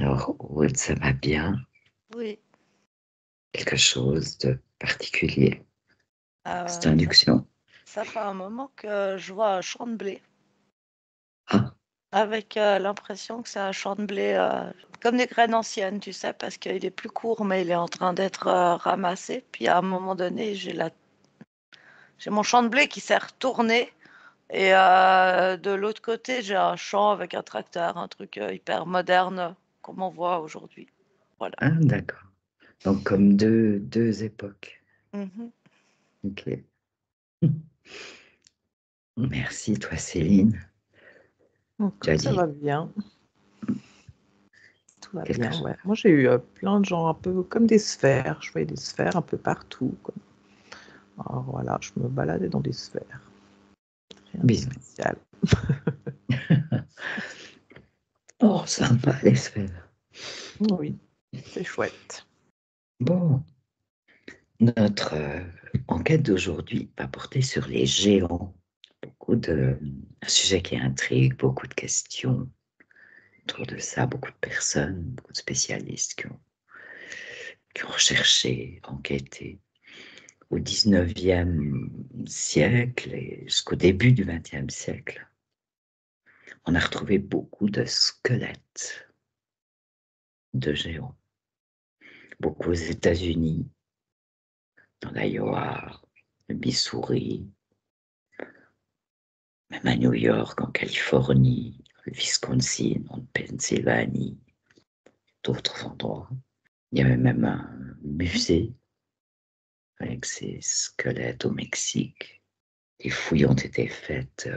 Alors, Aude, ça va bien? Oui, Quelque chose de particulier? Cette euh, ça, induction? ça fait un moment que je vois un champ de blé, Ah, avec l'impression que c'est un champ de blé comme des graines anciennes, tu sais, parce qu'il est plus court, mais il est en train d'être ramassé. Puis à un moment donné, j'ai mon champ de blé qui s'est retourné, et de l'autre côté, j'ai un champ avec un tracteur, un truc hyper moderne, comme on voit aujourd'hui. Voilà. ah, d'accord. Donc, comme deux époques. Mhm. Ok. Merci, toi, Céline. Tu as Écoute, ça dit va bien. Tout va quelque bien, chose. ouais. Moi, j'ai eu plein de gens un peu comme des sphères. Je voyais des sphères un peu partout, quoi. Alors voilà, je me baladais dans des sphères. Rien de Bien. spécial. Oh, sympa, les sphères. Oui, c'est chouette. Bon, notre enquête d'aujourd'hui va porter sur les géants. Un sujet qui intrigue, beaucoup de questions autour de ça, beaucoup de personnes, beaucoup de spécialistes qui ont recherché, enquêté. Au 19e siècle et jusqu'au début du 20e siècle, on a retrouvé beaucoup de squelettes de géants. Beaucoup aux États-Unis, dans l'Iowa, le Missouri, même à New York, en Californie, le Wisconsin, en Pennsylvanie, d'autres endroits. Il y avait même un musée avec ces squelettes au Mexique. Les fouilles ont été faites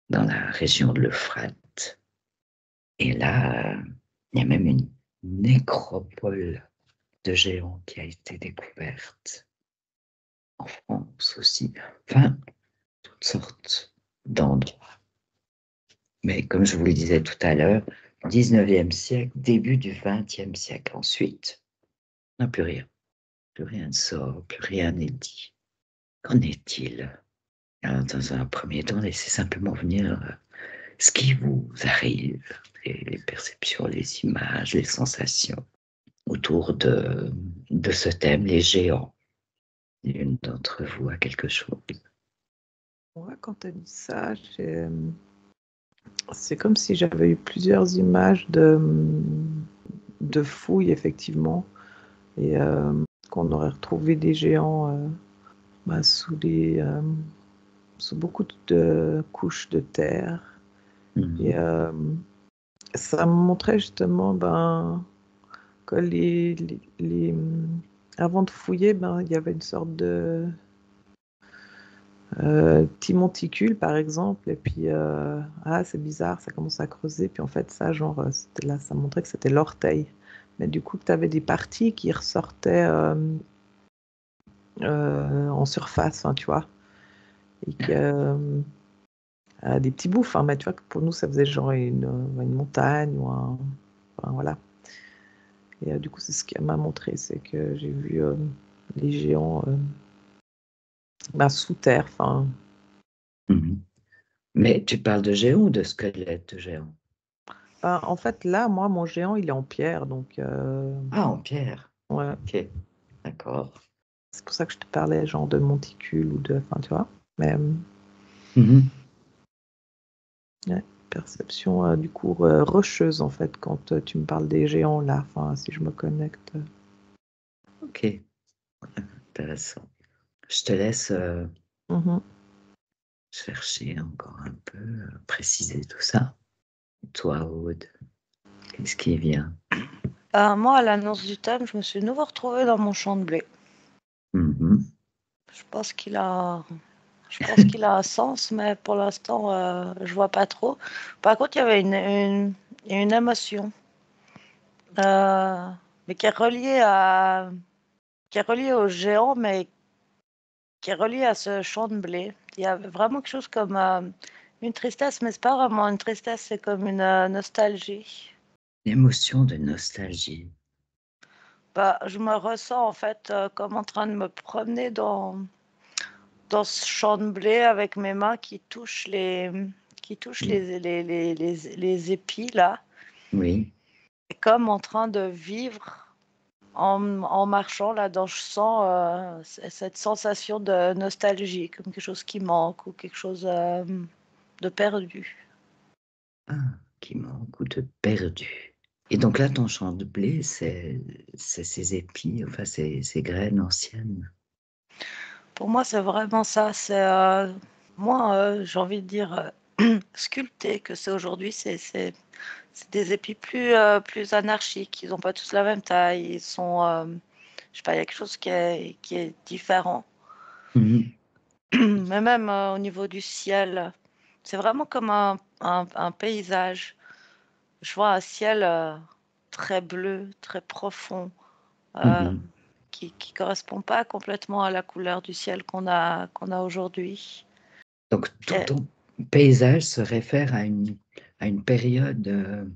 dans la région de l'Euphrate. Et là, il y a même une nécropole de géants qui a été découverte en France aussi. Enfin, toutes sortes d'endroits. Mais comme je vous le disais tout à l'heure, 19e siècle, début du 20e siècle. Ensuite, on n'a plus rien. Plus rien ne sort, plus rien n'est dit. Qu'en est-il? Alors, dans un premier temps, laissez simplement venir ce qui vous arrive, les perceptions, les images, les sensations autour de ce thème, les géants. L'une d'entre vous a quelque chose. Ouais, quand tu as dit ça, c'est comme si j'avais eu plusieurs images de fouilles, effectivement, et qu'on aurait retrouvé des géants sous beaucoup de couches de terre. Et ça me montrait justement que avant de fouiller, il y avait une sorte de petit monticule, par exemple, et puis c'est bizarre, ça commence à creuser, puis en fait, ça, genre, c'était là, ça montrait que c'était l'orteil. Mais du coup, tu avais des parties qui ressortaient en surface, hein, tu vois, et des petits bouffes, hein, mais tu vois, que pour nous, ça faisait genre une montagne ou enfin, voilà. Et du coup, c'est ce qu'elle m'a montré, c'est que j'ai vu les géants sous terre. Enfin, Mais tu parles de géants ou de squelettes de géants? en fait, là, moi, mon géant, il est en pierre, donc Ah, en pierre. ouais. Ok, d'accord. C'est pour ça que je te parlais genre de monticule ou de, enfin, tu vois. Mais ouais, perception du coup rocheuse en fait quand tu me parles des géants là. Enfin, si je me connecte. Ok, intéressant. Je te laisse chercher encore un peu, préciser tout ça. Et toi, Aude, qu'est-ce qui vient? Moi, à l'annonce du thème, je me suis de nouveau retrouvée dans mon champ de blé. Je pense qu'il a, je pense qu'il a un sens, mais pour l'instant, je vois pas trop. Par contre, il y avait une émotion, euh, mais qui est reliée au géant, mais qui est reliée à ce champ de blé. Il y avait vraiment quelque chose comme une tristesse, mais c'est pas vraiment une tristesse, c'est comme une nostalgie. L'émotion de nostalgie. Je me ressens en fait comme en train de me promener dans ce champ de blé avec mes mains qui touchent les épis là. Oui. est comme en train de vivre en marchant là-dedans. Je sens cette sensation de nostalgie, comme quelque chose qui manque ou quelque chose de perdu. Ah, qui manque ou de perdu. Et donc là, ton champ de blé, c'est ces épis, enfin ces graines anciennes. Pour moi, c'est vraiment ça. C'est moi, j'ai envie de dire sculpté que c'est aujourd'hui. C'est des épis plus anarchiques. Ils n'ont pas tous la même taille. Ils sont, je sais pas, il y a quelque chose qui est différent. Mhm. Mais même au niveau du ciel, c'est vraiment comme un paysage. Je vois un ciel très bleu, très profond, euh, Mhm. qui correspond pas complètement à la couleur du ciel qu'on a aujourd'hui. Donc Puis, tout ton paysage se réfère à une période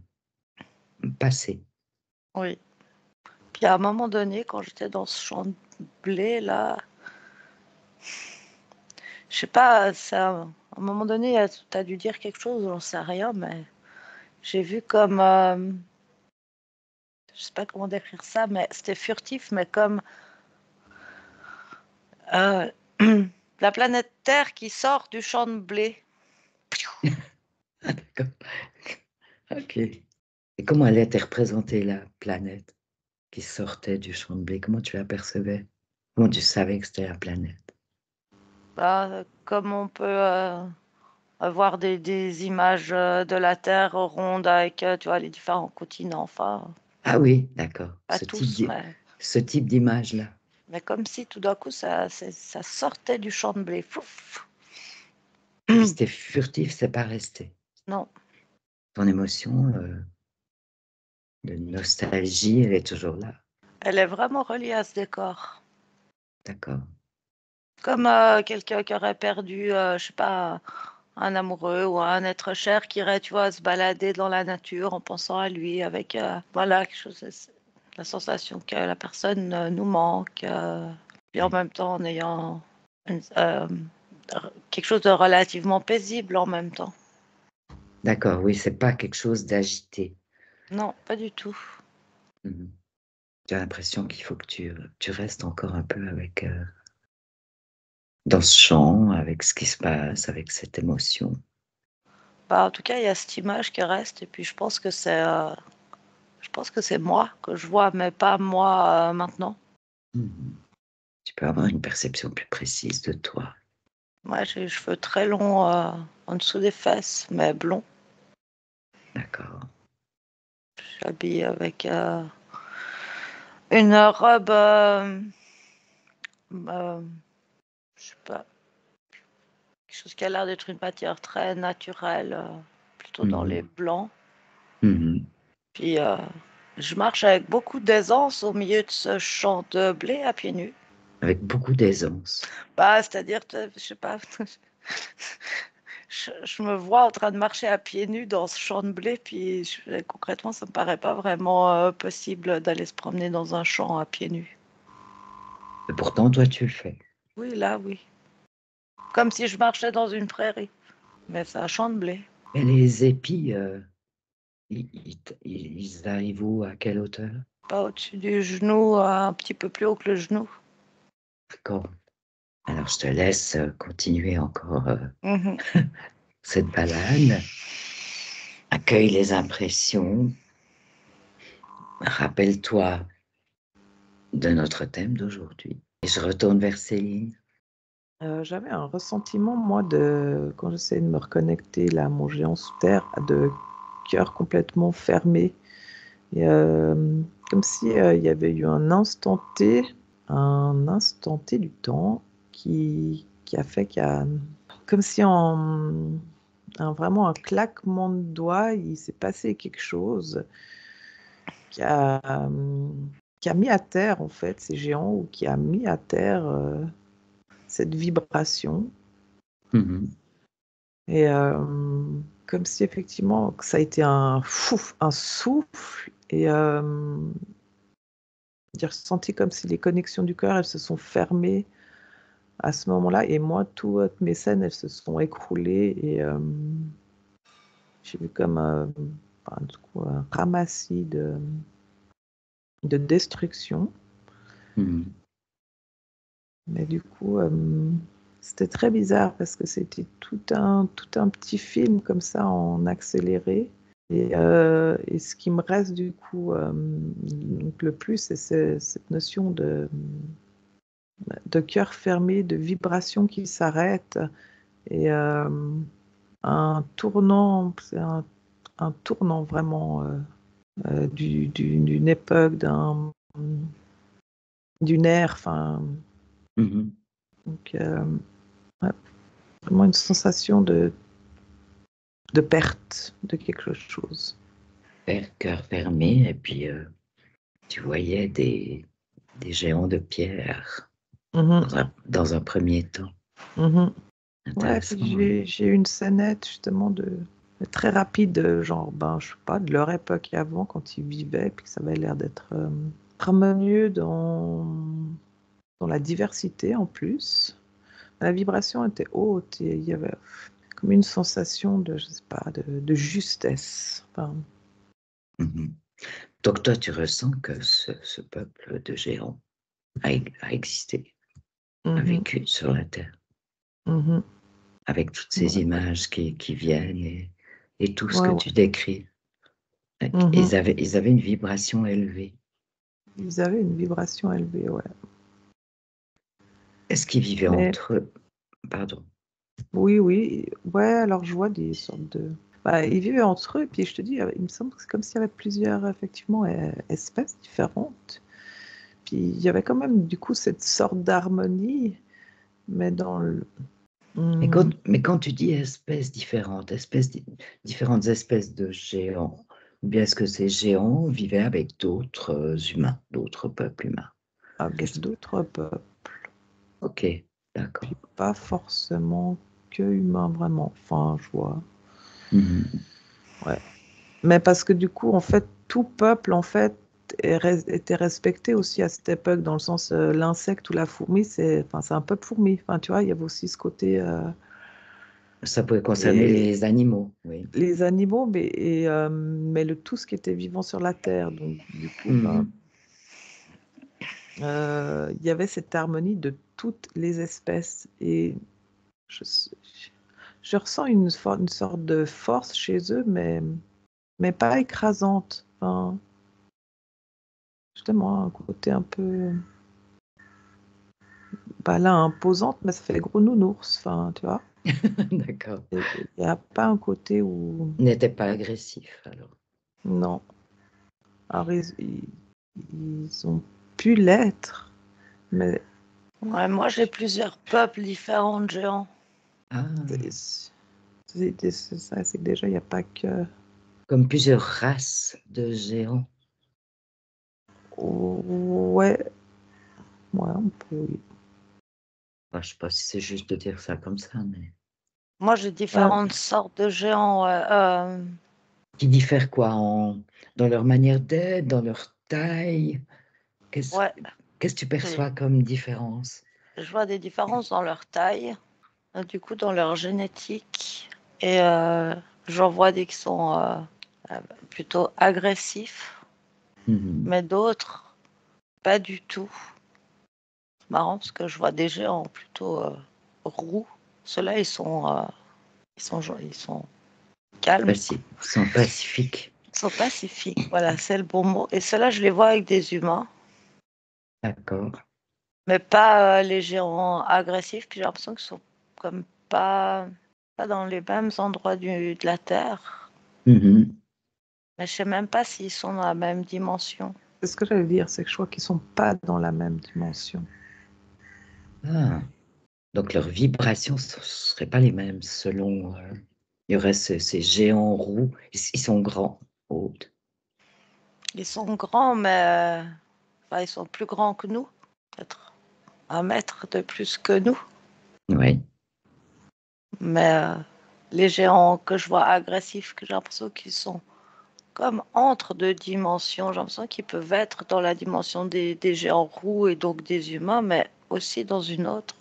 passée. oui. Puis à un moment donné, quand j'étais dans ce champ de blé là, je sais pas, ça, à un moment donné, tu as dû dire quelque chose, j'en sais rien, mais j'ai vu comme, je sais pas comment décrire ça, mais c'était furtif, mais comme euh, la planète Terre qui sort du champ de blé. Ah, d'accord. Ok. Et comment elle était représentée, la planète qui sortait du champ de blé? Comment tu l'apercevais? Comment tu savais que c'était la planète? Bah, comme on peut avoir des images de la Terre ronde avec, tu vois, les différents continents, enfin, Ah oui, d'accord. pas Ce type tous, ce type d'image-là. mais comme si tout d'un coup ça sortait du champ de blé. Fouf. Et puis c'était furtif, c'est pas resté. Non, Ton émotion de nostalgie, elle est toujours là. elle est vraiment reliée à ce décor. D'accord. Comme quelqu'un qui aurait perdu, je sais pas, un amoureux ou un être cher qui irait, tu vois, se balader dans la nature en pensant à lui avec, voilà, quelque chose, la sensation que la personne nous manque, puis en même temps en ayant quelque chose de relativement paisible en même temps. D'accord, oui, c'est pas quelque chose d'agité. Non, pas du tout. Mhm. Tu as l'impression qu'il faut que tu restes encore un peu avec dans ce champ, avec ce qui se passe, avec cette émotion. Bah, en tout cas, il y a cette image qui reste, et puis je pense que c'est moi que je vois, mais pas moi maintenant. Mhm. Tu peux avoir une perception plus précise de toi. Moi, j'ai les cheveux très longs en dessous des fesses, mais blonds. D'accord. Je suis habillée avec une robe, euh, je sais pas, quelque chose qui a l'air d'être une matière très naturelle, plutôt dans les Mhm. blancs. Mhm. Puis je marche avec beaucoup d'aisance au milieu de ce champ de blé à pieds nus. Avec beaucoup d'aisance. Bah, c'est-à-dire, je sais pas, je me vois en train de marcher à pieds nus dans ce champ de blé, puis concrètement, ça me paraît pas vraiment possible d'aller se promener dans un champ à pieds nus. Et pourtant, toi, tu le fais. Oui, là, oui. Comme si je marchais dans une prairie. Mais c'est un champ de blé. Et les épis, ils arrivent où, à quelle hauteur? Pas au-dessus du genou, un petit peu plus haut que le genou. D'accord. Alors, je te laisse continuer encore Mhm. cette balade. Accueille les impressions. Rappelle-toi de notre thème d'aujourd'hui. Et je retourne vers Céline. J'avais un ressentiment, moi, quand j'essayais de me reconnecter là, à mon géant sous terre, de cœur complètement fermé. Et, comme si il y avait eu un instant T du temps qui a fait comme si vraiment un claquement de doigts, il s'est passé quelque chose qui a, euh, qui a mis à terre en fait ces géants ou qui a mis à terre cette vibration. Mhm. Et comme si effectivement que ça a été un souffle et j'ai ressenti comme si les connexions du cœur elles se sont fermées à ce moment-là et moi toutes mes scènes elles se sont écroulées et j'ai vu comme du coup, un ramassis de destruction. Mhm. Mais du coup, c'était très bizarre parce que c'était tout un petit film comme ça en accéléré. Et ce qui me reste du coup donc le plus, c'est cette notion de cœur fermé, de vibration qui s'arrête et un tournant, c'est un tournant vraiment d'une époque, d'une ère, enfin, Mhm. donc ouais, vraiment une sensation de perte de quelque chose. Cœur fermé, et puis tu voyais des géants de pierre Mhm, dans un premier temps. mhm. Ouais, Intéressant. puis j'ai eu une scénette justement très rapide, genre, je sais pas, de leur époque et avant, quand ils vivaient, puis que ça avait l'air d'être harmonieux dans la diversité en plus. La vibration était haute et il y avait comme une sensation de, je sais pas, de justesse. Enfin, Mhm. Donc toi, tu ressens que ce peuple de géants a existé, a mhm, vécu sur la Terre, mhm. avec toutes ces Ouais, images qui viennent et tout ce ouais, que ouais. tu décris. Mhm. Ils avaient une vibration élevée. Ils avaient une vibration élevée, ouais. Est-ce qu'ils vivaient Mais entre eux? Pardon. oui, oui, ouais, alors je vois des sortes de... ils vivaient entre eux, puis je te dis, il me semble que c'est comme s'il y avait plusieurs, effectivement, espèces différentes. Puis il y avait quand même, du coup, cette sorte d'harmonie, mais dans le... Hmm, Mais quand tu dis différentes espèces de géants, ou bien est-ce que ces géants vivaient avec d'autres humains, d'autres peuples humains? avec d'autres peuples, Ok, d'accord. pas forcément que humains, vraiment. Enfin, je vois. Mhm. Ouais. Mais parce que du coup, en fait, tout peuple, en fait, était respecté aussi à cette époque, dans le sens, l'insecte ou la fourmi, enfin, c'est un peuple fourmi. Enfin, tu vois, il y avait aussi ce côté, Ça pouvait concerner et les animaux, oui. les animaux, mais tout ce qui était vivant sur la terre. Donc, du coup, Mhm. il y avait cette harmonie de toutes les espèces. Et je, je ressens une sorte de force chez eux, mais pas écrasante. Enfin, justement, un côté un peu, pas là, imposante, mais ça fait gros nounours. Enfin, tu vois. D'accord. Il n'y a pas un côté où... N'était pas agressif, alors. Non. Alors, ils ont pu l'être, mais Ouais, moi, j'ai plusieurs peuples différents de géants. Ah, c'est ça, c'est que déjà, il n'y a pas que... comme plusieurs races de géants. Ouais, ouais, on peut... oui. Enfin, je ne sais pas si c'est juste de dire ça comme ça, mais... Moi, j'ai Ouais, différentes sortes de géants. Ouais. Qui diffèrent quoi dans leur manière d'être, dans leur taille? Qu'est-ce Ouais, qu'est-ce que tu j'ai- perçois comme différence? je vois des différences dans leur taille, du coup, dans leur génétique. Et j'en vois des qui sont euh, plutôt agressifs, Mhm. mais d'autres, pas du tout. C'est marrant parce que je vois des géants plutôt roux. Ceux-là, ils sont calmes, Ils sont pacifiques. ils sont pacifiques. Voilà, c'est le bon mot. Et ceux-là, je les vois avec des humains, D'accord. mais pas les géants agressifs. Puis j'ai l'impression qu'ils sont comme pas dans les mêmes endroits de la Terre. Mhm. Mais je sais même pas s'ils sont dans la même dimension. c'est ce que j'allais dire, c'est que je crois qu'ils sont pas dans la même dimension. Ah, donc leurs vibrations ne seraient pas les mêmes selon... il y aurait ces géants roux. Ils sont grands, hauts. Ils sont grands, mais enfin, ils sont plus grands que nous, peut-être 1 mètre de plus que nous. Oui. Mais les géants que je vois agressifs, que j'ai l'impression qu'ils sont comme entre 2 dimensions. J'ai l'impression qu'ils peuvent être dans la dimension des géants roux et donc des humains, mais aussi dans une autre.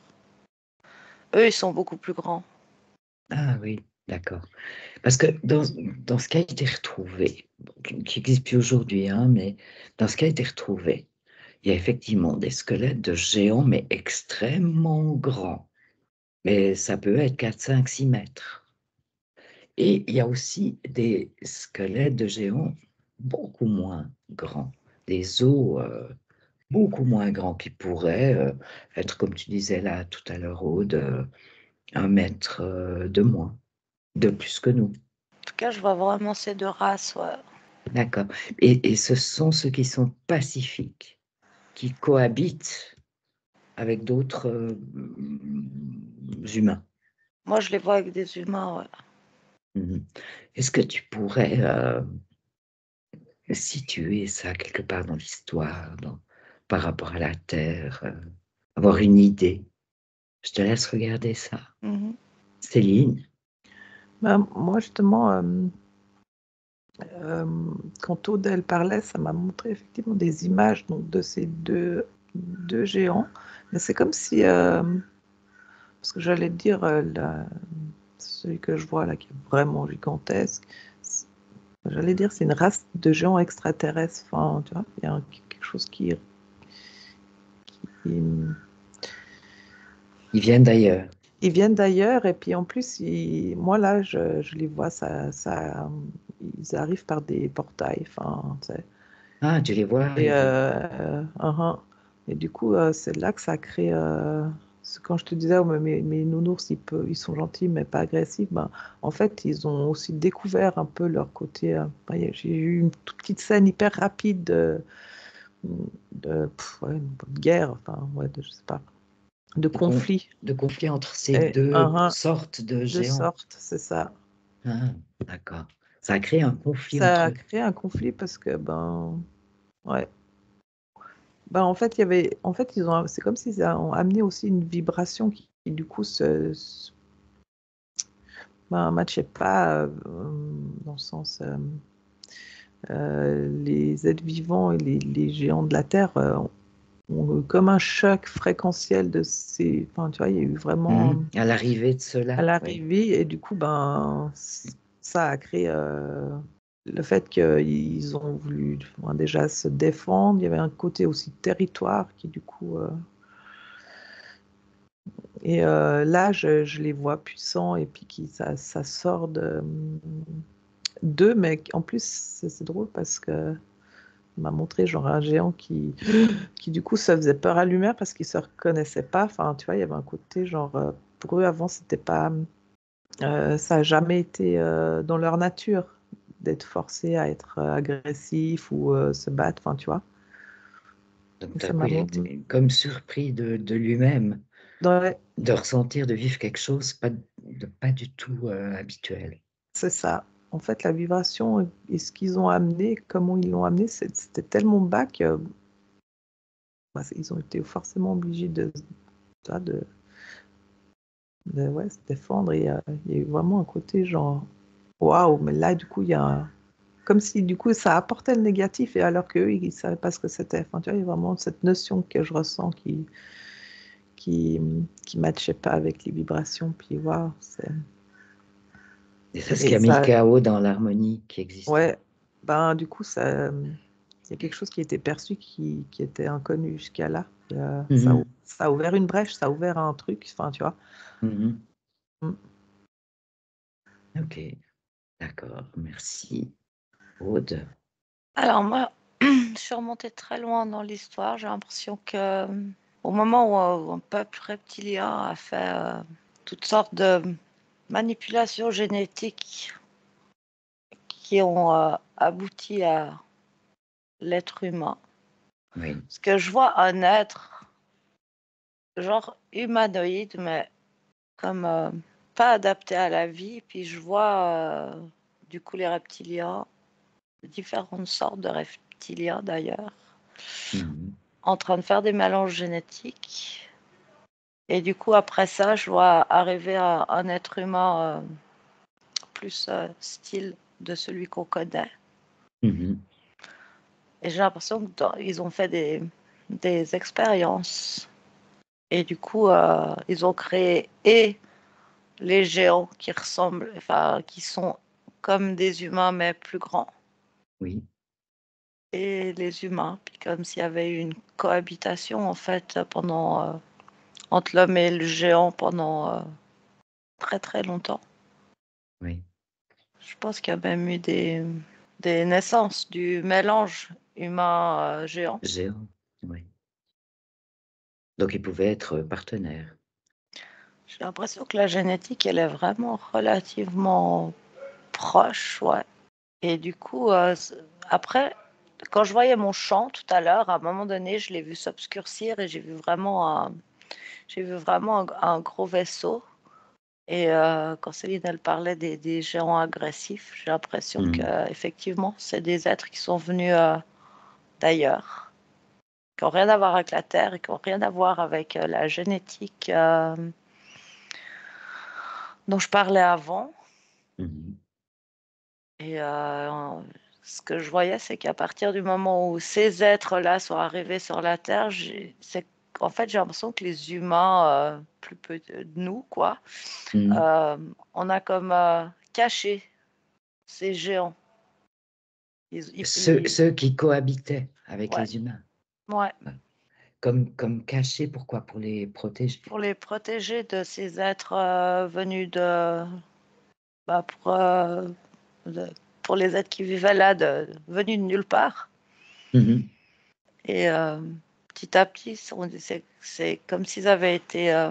Eux, ils sont beaucoup plus grands. Ah oui. d'accord. Parce que dans ce qui a été retrouvé, qui n'existe plus aujourd'hui, hein, mais dans ce qui a été retrouvé, il y a effectivement des squelettes de géants, mais extrêmement grands. Mais ça peut être 4, 5, 6 mètres. Et il y a aussi des squelettes de géants beaucoup moins grands, des os beaucoup moins grands qui pourraient être, comme tu disais là tout à l'heure, Aude, 1 mètre de moins, de plus que nous. En tout cas, je vois vraiment ces deux races. Ouais. D'accord. Et ce sont ceux qui sont pacifiques, qui cohabitent avec d'autres humains. Moi, je les vois avec des humains. Ouais. Mhm. Est-ce que tu pourrais situer ça quelque part dans l'histoire, par rapport à la Terre, avoir une idée? Je te laisse regarder ça. Mhm. Céline? Ben, moi, justement, quand Aude, elle parlait, ça m'a montré effectivement des images donc, de ces deux géants. Mais c'est comme si, parce que j'allais dire, celui que je vois là, qui est vraiment gigantesque, j'allais dire c'est une race de géants extraterrestres. Enfin, tu vois, il y a quelque chose qui- Ils viennent d'ailleurs. Ils viennent d'ailleurs, et puis en plus, moi là, je les vois, ils arrivent par des portails. Enfin, tu sais. Ah, tu les vois Et, arriver. et du coup, c'est là que ça crée. Quand je te disais, oh, mais mes nounours, ils sont gentils, mais pas agressifs, ben, en fait, ils ont aussi découvert un peu leur côté. J'ai eu une toute petite scène hyper rapide ouais, de guerre, enfin, ouais, je sais pas, de De, con- conflit. de conflit entre ces Et, deux sortes de de géants. sorte, c'est ça. Ah, d'accord. Ça a créé un conflit Ça entre a eux. créé un conflit parce que, ben, ouais. Ben, en fait, c'est comme s'ils ont amené aussi une vibration qui du coup, ben, matchait pas dans le sens, les êtres vivants et les géants de la Terre ont eu comme un choc fréquentiel de ces, enfin, tu vois, il y a eu vraiment À l'arrivée de à cela, oui. l'arrivée et du coup, ben, ça a créé le fait qu'ils ont voulu déjà se défendre. Il y avait un côté aussi territoire qui du coup et là, je les vois puissants et puis ça sort d'eux, mais en plus, c'est drôle parce que il m'a montré genre un géant qui du coup ça faisait peur à l'humain parce qu'ils se reconnaissaient pas. Enfin, tu vois, il y avait un côté genre pour eux avant, c'était pas, ça a jamais été dans leur nature d'être forcé à être agressif ou se battre. Enfin, tu vois. Donc, Donc, d'un ça coup, m'a il était comme surpris de lui-même, ouais, de ressentir, de vivre quelque chose pas du tout habituel. c'est ça. En fait, la vibration et ce qu'ils ont amené, comment ils l'ont amené, c'était tellement bas que bah, ils ont été forcément obligés de, ouais, se défendre. Et il y a eu vraiment un côté genre, waouh, mais là, du coup, il y a comme si du coup ça apportait le négatif et alors qu'eux, ils ne savaient pas ce que c'était. Enfin, tu vois, il y a vraiment cette notion que je ressens qui, qui matchait pas avec les vibrations. Puis waouh, Et c'est ce qui et a mis le ça, chaos dans l'harmonie qui existait. ouais, ben du coup, il y a quelque chose qui était perçu qui était inconnu jusqu'à là. Et, Mhm, ça a ouvert une brèche, ça a ouvert un truc, enfin, tu vois. mhm. Mm. Ok, d'accord, merci. Aude. Alors moi, je suis remontée très loin dans l'histoire. J'ai l'impression que au moment où un peuple reptilien a fait toutes sortes de manipulations génétiques qui ont abouti à l'être humain. Oui. Parce que je vois un être genre humanoïde, mais comme pas adapté à la vie. Puis je vois du coup les reptiliens, différentes sortes de reptiliens d'ailleurs, Mhm, en train de faire des mélanges génétiques. Et du coup, après ça, je vois arriver un être humain plus style de celui qu'on connaît. mhm, Et j'ai l'impression qu'ils ont fait des expériences. Et du coup, ils ont créé et les géants qui ressemblent, enfin, qui sont comme des humains mais plus grands, Oui, et les humains. Puis comme s'il y avait eu une cohabitation en fait entre l'homme et le géant pendant très très longtemps. oui. Je pense qu'il y a même eu des naissances du mélange humain-géant. Géant, oui. Donc ils pouvaient être partenaires. J'ai l'impression que la génétique, elle est vraiment relativement proche, ouais. Et du coup, après, quand je voyais mon champ tout à l'heure, à un moment donné, je l'ai vu s'obscurcir et j'ai vu vraiment un gros vaisseau. Et quand Céline, elle parlait des géants agressifs, j'ai l'impression Mhm. que effectivement, c'est des êtres qui sont venus d'ailleurs, qui n'ont rien à voir avec la Terre et qui n'ont rien à voir avec la génétique dont je parlais avant. Mhm. Et ce que je voyais, c'est qu'à partir du moment où ces êtres-là sont arrivés sur la Terre, en fait, j'ai l'impression que les humains, plus peu de nous, quoi, Mhm. on a comme caché ces géants. Ceux qui cohabitaient avec Ouais, les humains. ouais, Ouais. Comme cachés, pourquoi? Pour les protéger. pour les protéger de ces êtres venus bah, de- pour les êtres qui vivaient là, venus de nulle part. Mhm. Et petit à petit, c'est comme s'ils avaient été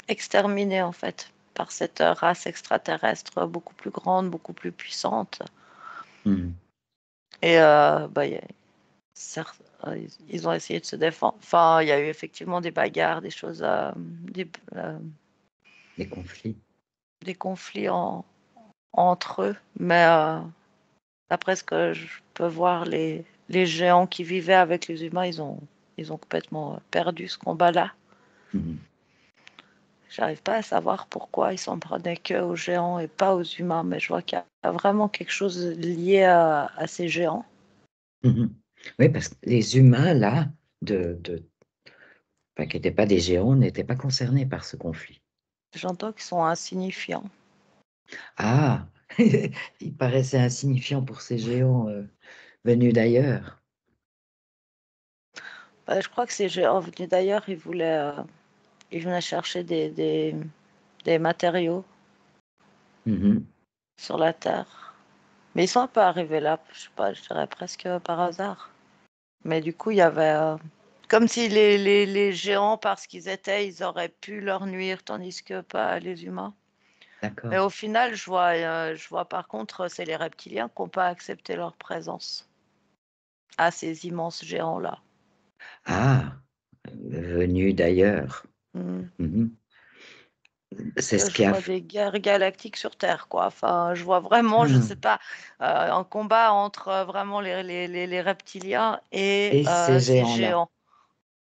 exterminés en fait par cette race extraterrestre beaucoup plus grande, beaucoup plus puissante. Mhm. Et bah, certes, ils ont essayé de se défendre. Enfin, il y a eu effectivement des bagarres, des choses, Les conflits. des conflits entre eux. Mais d'après ce que je peux voir, les géants qui vivaient avec les humains, ils ont complètement perdu ce combat-là. Mhm. J'arrive pas à savoir pourquoi ils s'en prenaient que aux géants et pas aux humains, mais je vois qu'il y a vraiment quelque chose lié à ces géants. Mhm. Oui, parce que les humains, là, enfin, qui n'étaient pas des géants, n'étaient pas concernés par ce conflit. J'entends qu'ils sont insignifiants. Ah, il paraissait insignifiant pour ces géants venus d'ailleurs. Bah, je crois que ces géants venus d'ailleurs, ils venaient chercher des matériaux Mhm. sur la Terre. Mais ils sont un peu arrivés là, je sais pas, je dirais presque par hasard. Mais du coup, il y avait comme si les géants, parce qu'ils étaient, ils auraient pu leur nuire, tandis que pas les humains. Mais D'accord. au final, je vois par contre, c'est les reptiliens qui n'ont pas accepté leur présence à ces immenses géants-là. Ah, venus d'ailleurs. Hmm. Mhm. C'est Parce que ce je qui a... vois des guerres galactiques sur Terre, quoi. Enfin, je vois vraiment, je Ah. sais pas, un combat entre vraiment les reptiliens et Et ces ces géants-là. géants.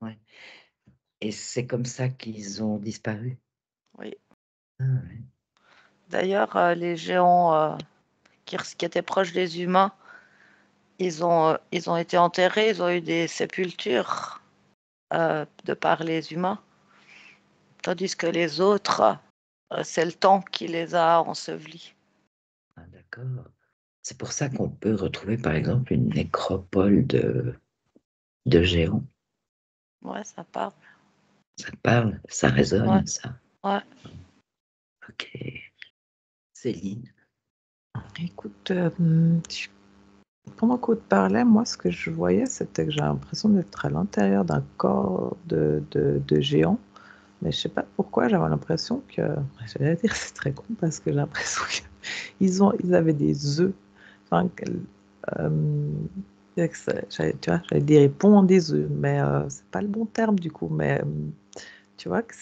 Ouais. Et c'est comme ça qu'ils ont disparu. Oui. Ah, ouais. D'ailleurs, les géants qui étaient proches des humains, ils ont été enterrés, ils ont eu des sépultures de par les humains, tandis que les autres, c'est le temps qui les a ensevelis. Ah, d'accord. C'est pour ça qu'on peut retrouver, par exemple, une nécropole de géants. Ouais, ça parle. Ça te parle, ça Ouais, résonne, ça. ouais. Ok. Céline. Écoute, pendant qu'on te parlait, moi, ce que je voyais, c'était que j'ai l'impression d'être à l'intérieur d'un corps de géant. Mais je sais pas pourquoi, j'avais l'impression que, j'allais dire, c'est très con parce que j'ai l'impression qu'ils avaient des œufs. Enfin, tu vois, j'allais dire, ils pondent des œufs, mais c'est pas le bon terme du coup. Mais tu vois que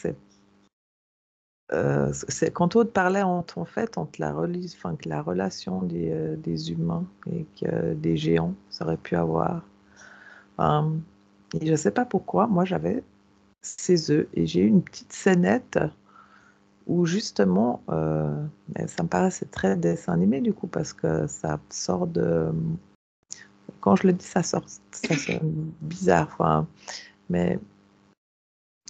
quand on te parlait en fait entre enfin, que la relation des humains et que des géants, ça aurait pu avoir. Enfin, et je sais pas pourquoi, moi j'avais ces œufs et j'ai eu une petite scénette où justement, mais ça me paraissait très dessin animé du coup parce que ça sort de. Quand je le dis, ça sonne bizarre, enfin, mais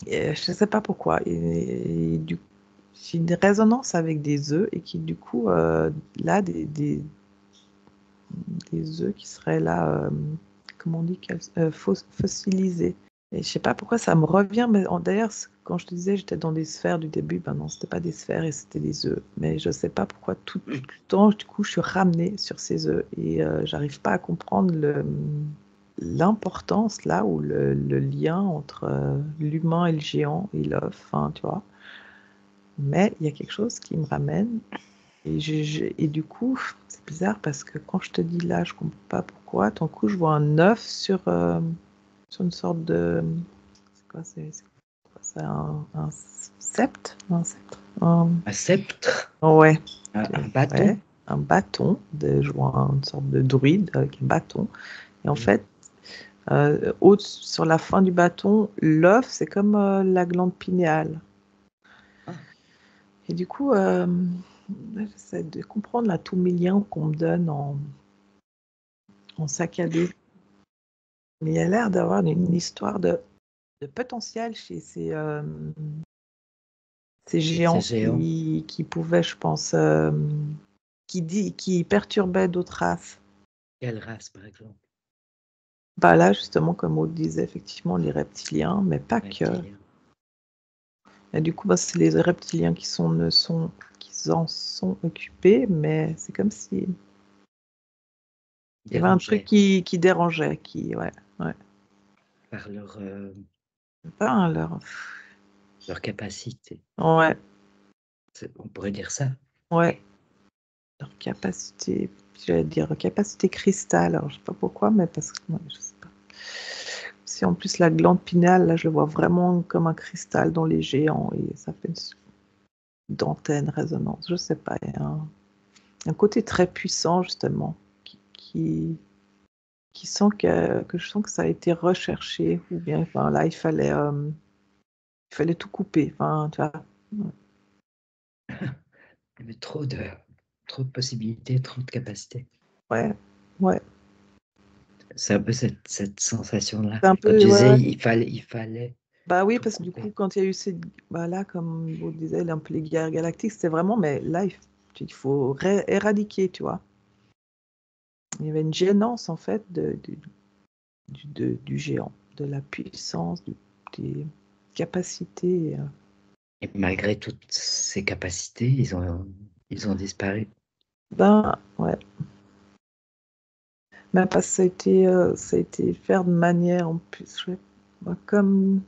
je sais pas pourquoi. Et du coup, j'ai une résonance avec des œufs et qui, du coup, là, des œufs qui seraient là, comment on dit, fossilisés. Et je sais pas pourquoi ça me revient, mais d'ailleurs, quand je te disais j'étais dans des sphères du début, ben non, c'était pas des sphères et c'était des œufs. Mais je sais pas pourquoi tout le temps, du coup, je suis ramenée sur ces œufs et j'arrive pas à comprendre l'importance là ou le lien entre l'humain et le géant et l'œuf, hein, tu vois. Mais il y a quelque chose qui me ramène et, et du coup, c'est bizarre parce que quand je te dis là, je comprends pas pourquoi. D'un coup, je vois un œuf sur une sorte de. C'est quoi, c'est un sceptre? Un sceptre? Un sceptre, Ouais, un bâton. ouais, un bâton. Je vois une sorte de druide avec un bâton. Et en fait, sur la fin du bâton, l'œuf, c'est comme la glande pinéale. Ah. Et du coup, j'essaie de comprendre là, tous mes liens qu'on me donne en saccadé. Mais il y a l'air d'avoir une histoire de potentiel chez ces géants Ces géants. qui pouvaient, je pense, qui perturbaient d'autres races. Quelle race, par exemple? Bah là, justement, comme on disait, effectivement, les reptiliens, mais pas que. Reptilien. Et du coup, bah, c'est les reptiliens qui en sont occupés, mais c'est comme si il y avait un truc Dérangeait qui dérangeait, ouais. par Pas leur capacité. ouais, On pourrait dire ça. ouais. Leur capacité, j'allais dire capacité cristal, alors je sais pas pourquoi, mais parce que ouais, je sais pas. Si en plus la glande pinéale, là, je le vois vraiment comme un cristal dans les géants et ça fait d'antenne, résonance, je sais pas. Il y a un côté très puissant justement qui sent que je sens que ça a été recherché ou bien enfin là il fallait tout couper. Enfin, tu vois. Il y avait trop de possibilités, trop de capacités. Ouais, ouais. C'est un peu cette sensation-là. C'est un Quand peu, tu ouais. disais, il fallait Bah oui, tout parce que du coup, couper. quand il y a eu ces. Bah là, comme vous disiez, un peu les guerres galactiques, c'était vraiment. Mais là, il faut éradiquer, tu vois. Il y avait une gênance, en fait, du géant, de la puissance, des capacités. Et malgré toutes ces capacités, ils ont disparu. Ben, ouais. Mais parce que ça a été fait de manière, en plus, bah, comme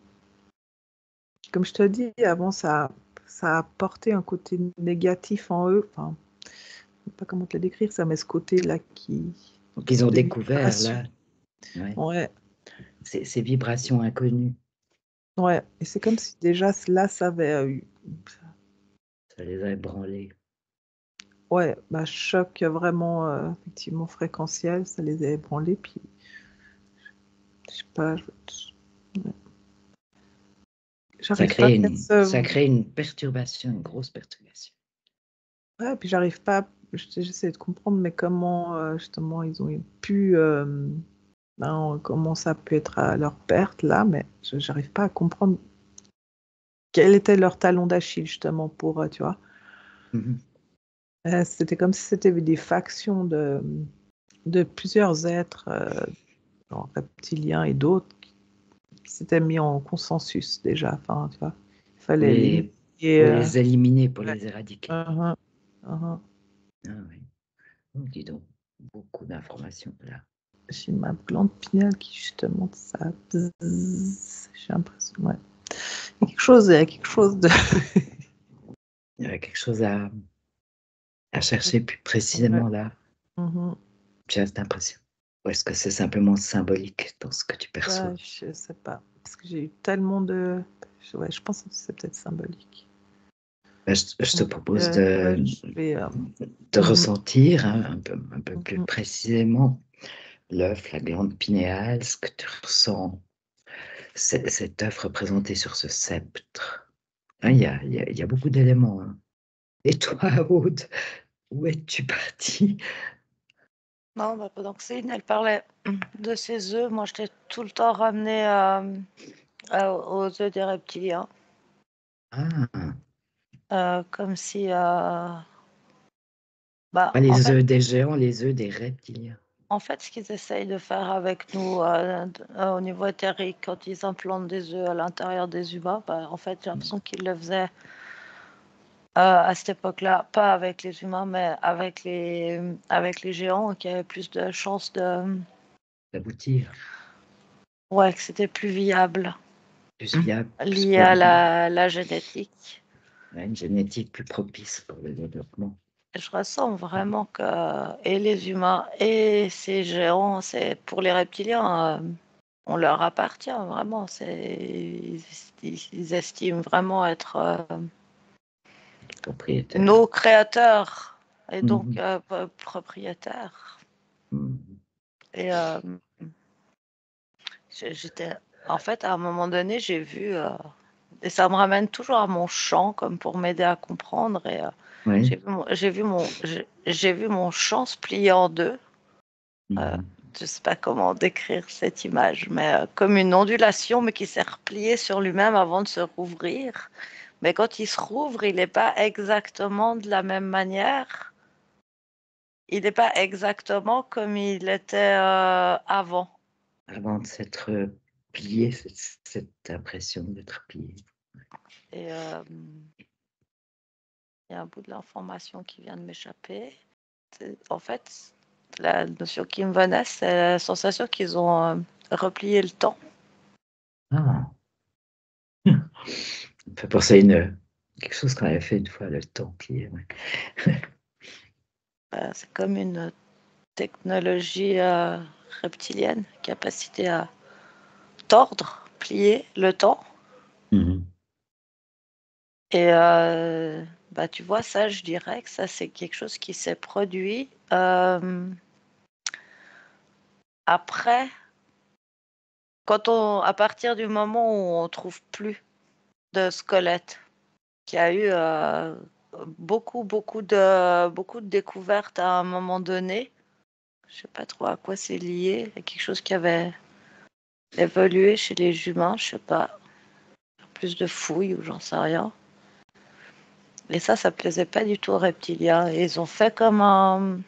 je te dis, avant, ça a apporté un côté négatif en eux. Enfin, je sais pas comment te le décrire, ça, mais ce côté-là Donc ils ont de découvert vibration. là, ouais, Ouais, ces vibrations inconnues. ouais. Et c'est comme si déjà là, ça avait eu. Ça les a ébranlés. Ouais, bah, choc vraiment, effectivement, fréquentiel, ça les a ébranlés. Puis, je sais pas, ouais. Ça J'arrive pas à crée ça percevoir. crée une perturbation, une grosse perturbation. Ouais, puis j'arrive pas. J'essaie de comprendre, mais comment, justement, ils ont pu. Ben, comment ça a pu être à leur perte, là, mais j'arrive pas à comprendre quel était leur talon d'Achille, justement, pour, tu vois. Mhm. C'était comme si c'était des factions de plusieurs êtres, genre reptiliens et d'autres, qui s'étaient mis en consensus déjà. Enfin, tu vois, il fallait les. Pour les éliminer, pour Ouais. les éradiquer. Uh-huh, uh-huh. Ah oui. Oh, dis donc, beaucoup d'informations là. J'ai ma glande pinéale qui, justement, ça. Bzzz, j'ai l'impression, ouais. Il y a quelque chose de. Il y avait quelque chose à chercher plus Ouais. précisément là. Mhm. J'ai cette impression. Ou est-ce que c'est simplement symbolique dans ce que tu perçois? Ouais, je sais pas. Parce que j'ai eu tellement de. Ouais, je pense que c'est peut-être symbolique. Je te Donc, propose ouais, je vais. de Mhm, ressentir hein, un peu plus mhm. précisément l'œuf, la glande pinéale, ce que tu ressens, cette œuf représentée sur ce sceptre. Hein, il y a beaucoup d'éléments. Hein. Et toi, Aude, où es-tu partie? Non, bah, pendant que Céline, elle parlait de ses œufs, moi, je t'ai tout le temps ramené aux œufs des reptiliens. Ah, comme si, Pas en les fait, œufs des géants, les œufs des reptiliens. ce qu'ils essayent de faire avec nous au niveau éthérique, quand ils implantent des œufs à l'intérieur des humains, en fait, j'ai l'impression qu'ils le faisaient à cette époque-là, pas avec les humains, mais avec les géants, qui avaient plus de chances D'aboutir, ouais, que c'était plus viable, plus viable, plus lié à la génétique. une génétique plus propice pour le développement. Je ressens vraiment que et les humains et ces géants, c'est pour les reptiliens, on leur appartient vraiment. Ils estiment vraiment être Propriétaire. nos créateurs et donc Mhm. propriétaires. Mhm. Et j'étais, en fait, à un moment donné, j'ai vu, et ça me ramène toujours à mon chant, comme pour m'aider à comprendre. Et Oui. j'ai vu mon chant se plier en deux. Mhm. Je ne sais pas comment décrire cette image, mais comme une ondulation, mais qui s'est repliée sur lui-même avant de se rouvrir. Mais quand il se rouvre, il n'est pas exactement de la même manière. Il n'est pas exactement comme il était avant. Avant de s'être plié, cette impression d'être plié. Et il y a un bout de l'information qui vient de m'échapper. En fait, la notion qui me venait, c'est la sensation qu'ils ont replié le temps. Ah. Ça me fait penser à quelque chose qu'on avait fait une fois, le temps plié. Ouais. C'est comme une technologie reptilienne, capacité à tordre, plier le temps. Mhm. Et tu vois, ça, je dirais que ça, c'est quelque chose qui s'est produit après, à partir du moment où on trouve plus de squelettes, qu'il y a eu beaucoup de découvertes à un moment donné. Je sais pas trop à quoi c'est lié. Il y a quelque chose qui avait évolué chez les humains, je sais pas. Plus de fouilles ou j'en sais rien. Et ça plaisait pas du tout aux reptiliens. Et ils ont fait comme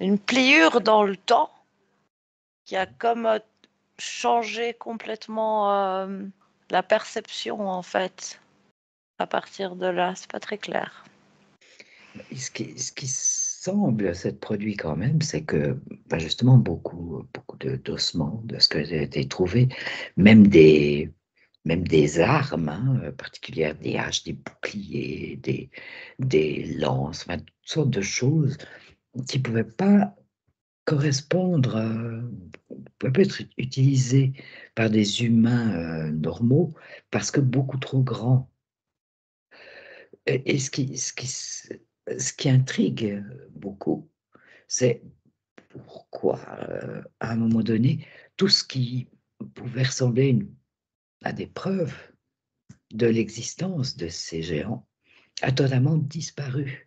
une pliure dans le temps qui a comme changé complètement la perception, en fait, à partir de là. C'est pas très clair. Et ce qui semble s'être produit quand même, c'est que justement beaucoup d'ossements, de ce que j'ai été trouvé, même des armes particulières, des haches, des boucliers, des lances, enfin, toutes sortes de choses qui ne pouvaient pas correspondre, pouvaient pas être utilisées par des humains normaux parce que beaucoup trop grands. Et ce qui intrigue beaucoup, c'est pourquoi, à un moment donné, tout ce qui pouvait ressembler à des preuves de l'existence de ces géants a totalement disparu.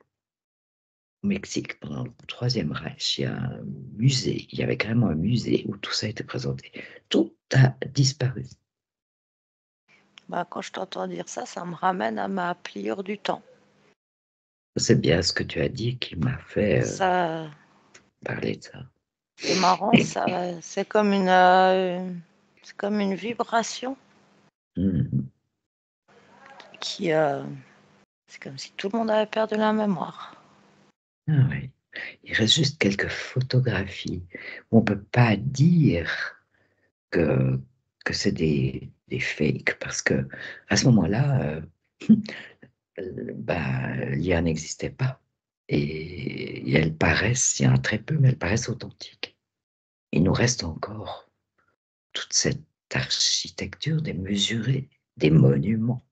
Au Mexique, pendant le Troisième Reich, il y a un musée, il y avait carrément un musée où tout ça a été présenté. Tout a disparu. Quand je t'entends dire ça, ça me ramène à ma pliure du temps. C'est bien ce que tu as dit qui m'a fait Ça, parler de ça. c'est marrant, ça, c'est comme une vibration Mhm. qui, c'est comme si tout le monde avait perdu la mémoire. Ah oui. Il reste juste quelques photographies où on ne peut pas dire que, que c'est des fakes parce que à ce moment-là, l'IA n'existait pas. Et elles paraissent, il y en a très peu, mais elles paraissent authentiques. Il nous reste encore toute cette architecture démesurée, des monuments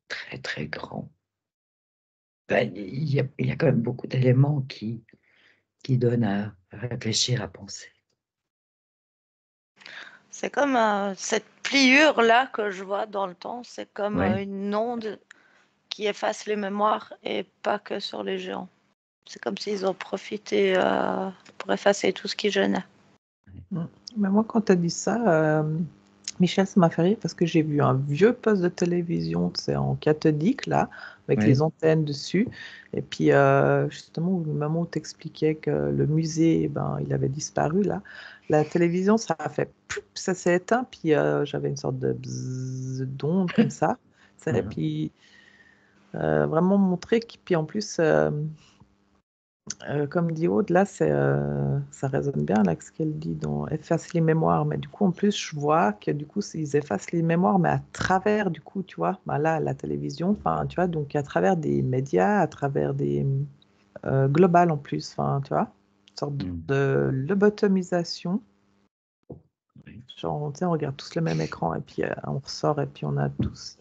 très très grands. Il y a quand même beaucoup d'éléments qui donnent à réfléchir, à penser. C'est comme cette pliure-là que je vois dans le temps, c'est comme Ouais. une onde qui efface les mémoires et pas que sur les géants. C'est comme s'ils ont profité pour effacer tout ce qui gênait. Mais moi, quand tu as dit ça, Michel, ça m'a fait rire parce que j'ai vu un vieux poste de télévision, c'est en cathodique, là, avec les Oui. antennes dessus. Et puis, justement, le moment où t'expliquais que le musée, ben, il avait disparu, là, la télévision, ça a fait ploup, ça s'est éteint, puis j'avais une sorte de bzzz d'onde comme ça. Et Mhm. puis, vraiment montrer, puis en plus, comme dit Aude, là, ça résonne bien là, avec ce qu'elle dit dans efface les mémoires. Mais du coup, en plus, je vois que du coup, ils effacent les mémoires, mais à travers, du coup, tu vois, bah, là, la télévision, enfin, tu vois, donc à travers des médias, à travers des globales en plus, enfin, tu vois, une sorte Mhm. de lobotomisation. Oui. Genre, tu sais, on regarde tous le même écran et puis on ressort et puis on a tous,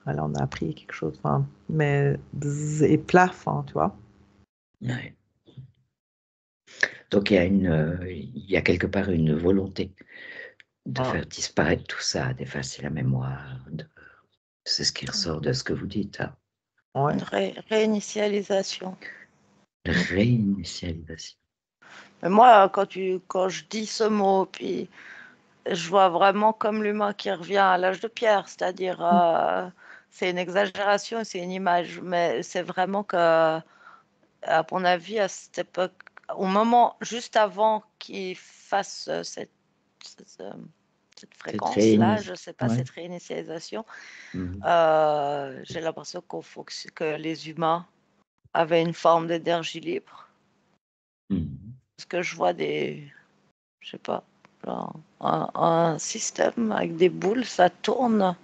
voilà, on a appris quelque chose, enfin, mais bzz et plat, enfin, tu vois. Ouais. Donc il y a quelque part une volonté de Ah, faire disparaître tout ça, d'effacer la mémoire. C'est ce qui ressort de ce que vous dites, hein. ouais. Une réinitialisation. La réinitialisation. Mais moi, quand je dis ce mot, puis je vois vraiment comme l'humain qui revient à l'âge de pierre, c'est-à-dire, c'est une exagération, c'est une image, mais c'est vraiment que, à mon avis, à cette époque, au moment juste avant qu'il fasse cette, euh, cette C'est fréquence-là, je ne sais pas, ouais. cette réinitialisation, Mhm. j'ai l'impression que les humains avaient une forme d'énergie libre. Mhm. Parce que je vois je sais pas, un système avec des boules, ça tourne,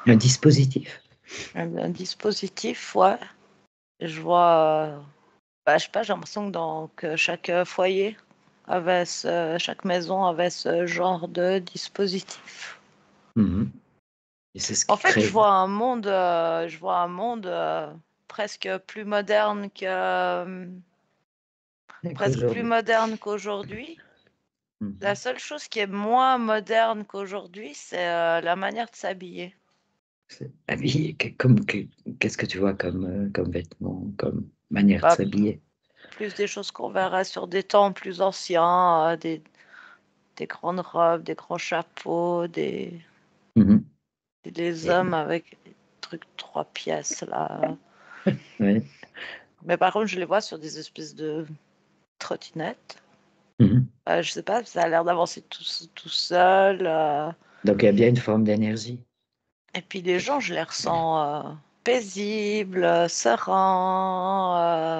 Un dispositif. un dispositif, ouais. Je vois, bah, je sais pas, j'ai l'impression que chaque foyer chaque maison avait ce genre de dispositif. Mhm. Et c'est ce En qui fait, crée je vois un monde presque plus moderne presque plus qu'aujourd'hui. moderne qu'aujourd'hui. La Mhm. seule chose qui est moins moderne qu'aujourd'hui, c'est la manière de s'habiller. C'est habillé, qu'est-ce que tu vois comme vêtements, comme manière de Bah, s'habiller? plus des choses qu'on verrait sur des temps plus anciens, des grandes robes, des grands chapeaux, Mhm. des Et- hommes avec des trucs 3 pièces là. ouais. Mais par contre, je les vois sur des espèces de trottinettes. Mhm. Je sais pas, ça a l'air d'avancer tout seul. Donc il y a bien une forme d'énergie. Et puis les gens, je les ressens paisibles, sereins.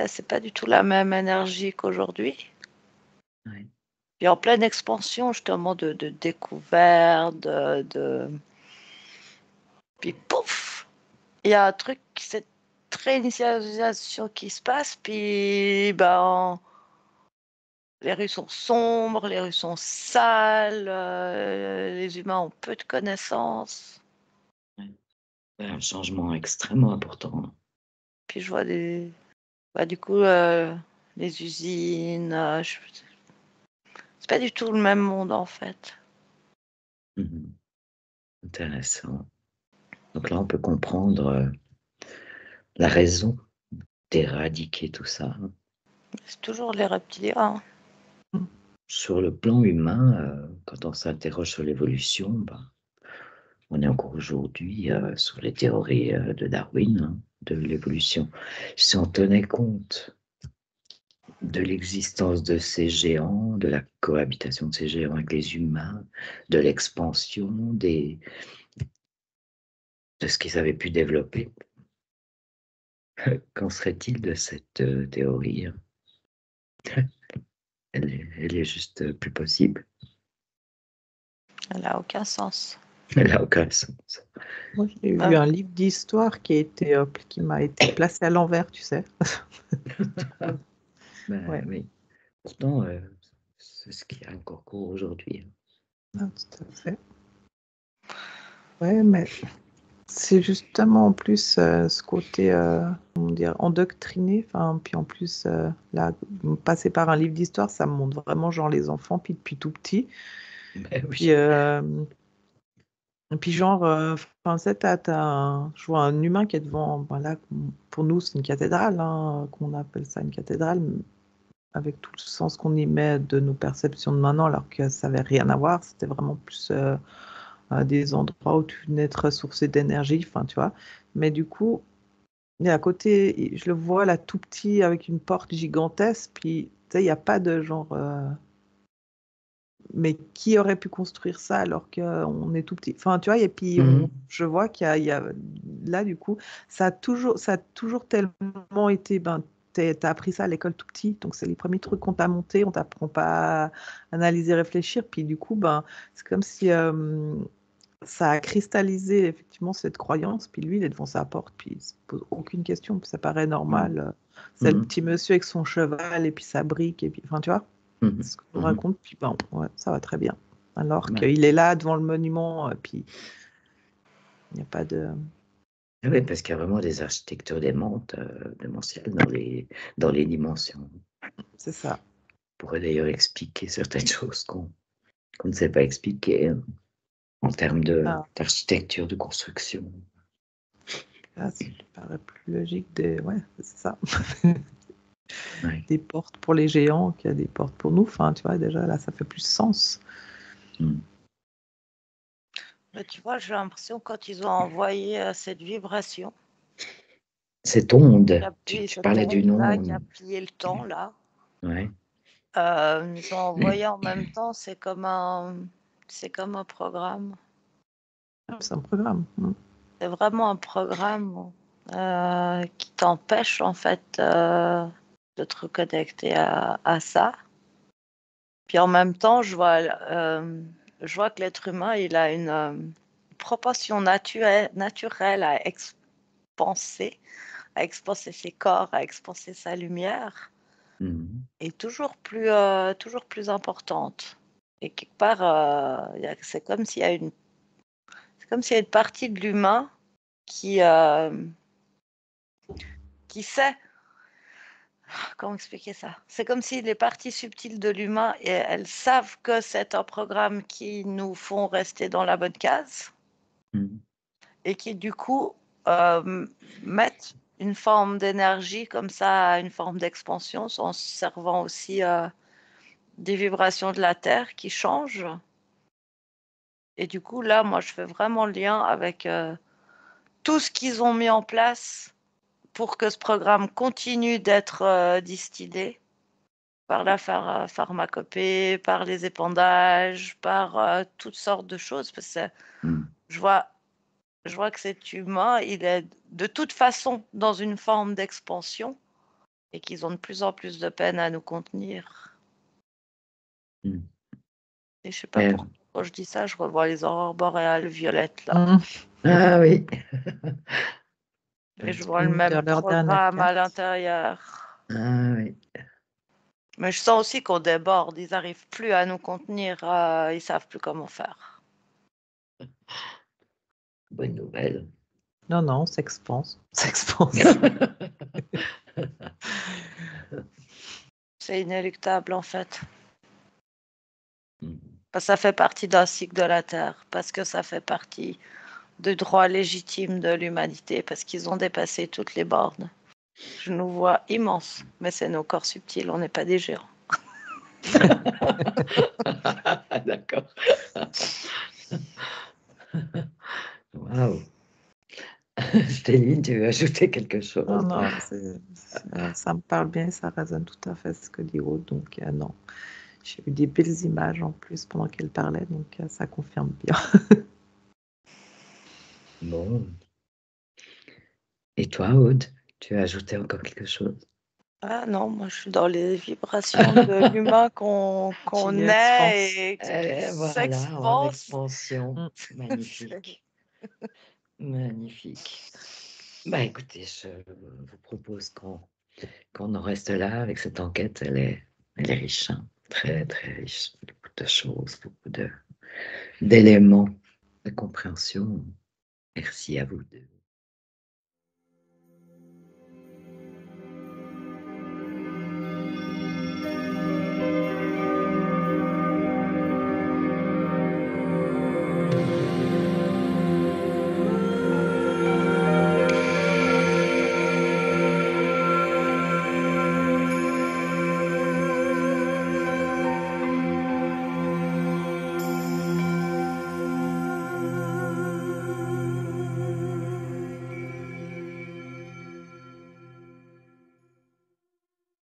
C'est pas du tout la même énergie qu'aujourd'hui. Ouais. Puis en pleine expansion, justement, de découverte, puis pouf, il y a un truc, cette réinitialisation qui se passe, puis ben, les rues sont sombres, les rues sont sales, les humains ont peu de connaissances. Ouais. Un changement extrêmement important. Puis je vois bah, du coup, les usines, c'est pas du tout le même monde en fait. Mhm. Intéressant. Donc là, on peut comprendre la raison d'éradiquer tout ça. C'est toujours les reptiliens. Sur le plan humain, quand on s'interroge sur l'évolution, ben, on est encore aujourd'hui sur les théories de Darwin, hein, de l'évolution. Si on tenait compte de l'existence de ces géants, de la cohabitation de ces géants avec les humains, de l'expansion, de ce qu'ils avaient pu développer, qu'en serait-il de cette théorie? Elle est juste plus possible. Elle n'a aucun sens. Elle n'a aucun sens. Moi, j'ai eu Même un livre d'histoire qui m'a été placé à l'envers, tu sais. Ben Ouais, oui. Pourtant, c'est ce qui a encore cours aujourd'hui. ah, tout à fait. Ouais, mais c'est justement en plus ce côté, comment dire, endoctriné. Enfin, puis en plus, là, passer par un livre d'histoire, ça me montre vraiment genre les enfants, puis depuis tout petit. Ben Puis, oui. et puis genre, enfin, je vois un humain qui est devant, voilà, pour nous, c'est une cathédrale, hein, qu'on appelle ça une cathédrale. avec tout le sens qu'on y met de nos perceptions de maintenant, alors que ça n'avait rien à voir. C'était vraiment plus des endroits où tu venais te ressourcer d'énergie, enfin, tu vois. Mais du coup, et à côté, je le vois là tout petit avec une porte gigantesque, puis tu sais, il n'y a pas de genre. Mais qui aurait pu construire ça alors qu'on est tout petit? Enfin, tu vois, et puis je vois qu'il y a là, du coup, ça a toujours tellement été. Ben, t'as appris ça à l'école tout petit, donc c'est les premiers trucs qu'on t'a monté, on t'apprend pas à analyser, réfléchir, puis du coup, ben, c'est comme si ça a cristallisé effectivement cette croyance, puis lui, il est devant sa porte, puis il se pose aucune question, puis ça paraît normal. C'est le petit monsieur avec son cheval, et puis sa brique, et puis, enfin, tu vois, ce qu'on nous raconte, puis bon, ouais, ça va très bien. Alors qu'il est là devant le monument, puis il n'y a pas de... Oui, parce qu'il y a vraiment des architectures démentielles dans les dimensions. C'est ça. On pourrait d'ailleurs expliquer certaines choses qu'on ne sait pas expliquer en termes d'architecture, de construction. Là, ça me paraît plus logique ouais, c'est ça. Ouais. Des portes pour les géants qu'il y a des portes pour nous. Enfin, tu vois, déjà, là, ça fait plus sens. Mais tu vois, j'ai l'impression quand ils ont envoyé cette vibration, cette onde, tu cette parlais d'une onde-là onde. qui a plié le temps, là. Ouais. Ils ont envoyé en même temps, c'est comme un programme. C'est un programme. C'est vraiment un programme qui t'empêche en fait de te reconnecter à ça. Puis en même temps, je vois que l'être humain, il a une proportion naturelle à expanser ses corps, à expanser sa lumière, est toujours plus importante. Et quelque part, c'est comme s'il y a une partie de l'humain qui sait. Comment expliquer ça? C'est comme si les parties subtiles de l'humain, elles savent que c'est un programme qui nous font rester dans la bonne case et qui, du coup, mettent une forme d'énergie comme ça, une forme d'expansion, en se servant aussi des vibrations de la Terre qui changent. Et du coup, là, moi, je fais vraiment le lien avec tout ce qu'ils ont mis en place pour que ce programme continue d'être distillé par la pharmacopée, par les épandages, par toutes sortes de choses. Parce que je vois que cet humain, il est de toute façon dans une forme d'expansion et qu'ils ont de plus en plus de peine à nous contenir. Et je sais pas pourquoi, quand je dis ça, je revois les aurores boréales violettes, là. Ah oui. Et je vois le même programme à l'intérieur. Ah oui. Mais je sens aussi qu'on déborde. Ils n'arrivent plus à nous contenir. Ils ne savent plus comment faire. Bonne nouvelle. Non, on s'expanse. C'est inéluctable, en fait. Parce que ça fait partie d'un cycle de la Terre. Parce que ça fait partie du droit légitime de l'humanité. Parce qu'ils ont dépassé toutes les bornes. Je nous vois immenses. Mais c'est nos corps subtils. On n'est pas des géants. D'accord. Waouh. Stéline, tu veux ajouter quelque chose? Non, ça me parle bien, ça résonne tout à fait ce que dit Aude, donc non. J'ai eu des belles images en plus pendant qu'elle parlait, donc ça confirme bien. Bon. Et toi, Aude, tu as ajouté encore quelque chose? Ah non, moi je suis dans les vibrations de l'humain qu'on est et qui Voilà, en expansion. Magnifique. Magnifique. Bah écoutez, je vous propose qu'on en reste là avec cette enquête. Elle est riche, hein. Très très riche. Beaucoup de choses, beaucoup d'éléments de compréhension. Merci à vous deux.